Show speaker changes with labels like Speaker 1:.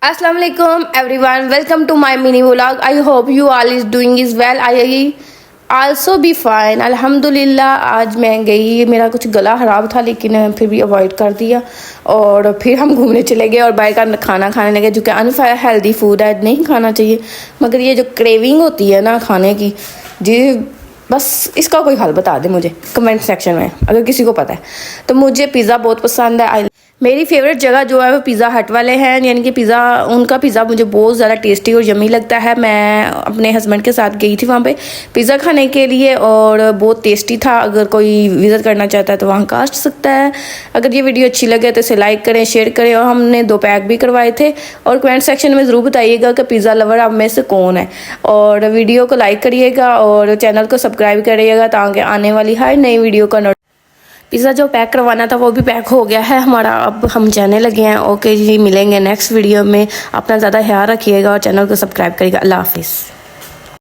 Speaker 1: अस्सलाम वालेकुम everyone, welcome to my mini vlog. I hope you all is doing is well. I also be fine अल्हम्दुलिल्लाह। आज मैं गई, मेरा कुछ गला ख़राब था लेकिन फिर भी अवॉइड कर दिया और फिर हम घूमने चले गए और बाहर का खाना खाने लगे जो कि अनहेल्दी फूड है, नहीं खाना चाहिए। मगर ये जो क्रेविंग होती है ना खाने की, जी बस इसका कोई हल बता दे मुझे कमेंट सेक्शन में अगर किसी को पता है। तो मुझे पिज़्ज़ा बहुत पसंद है। मेरी फेवरेट जगह जो है वो पिज़्ज़ा हट वाले हैं, यानी कि उनका पिज़्ज़ा मुझे बहुत ज़्यादा टेस्टी और यमी लगता है। मैं अपने हस्बैंड के साथ गई थी वहाँ पे पिज़्ज़ा खाने के लिए और बहुत टेस्टी था। अगर कोई विज़िट करना चाहता है तो वहाँ का आ सकता है। अगर ये वीडियो अच्छी लगे तो इसे लाइक करें, शेयर करें। और हमने 2 पैक भी करवाए थे। और कमेंट सेक्शन में ज़रूर बताइएगा कि पिज़्ज़ा लवर आप में से कौन है। और वीडियो को लाइक करिएगा और चैनल को सब्सक्राइब करिएगा ताकि आने वाली हर नई वीडियो का पिज़्ज़ा जो पैक करवाना था वो भी पैक हो गया है हमारा। अब हम जाने लगे हैं। ओके जी, मिलेंगे नेक्स्ट वीडियो में। अपना ज़्यादा ख्याल रखिएगा और चैनल को सब्सक्राइब करिएगा। अल्लाह हाफिज़।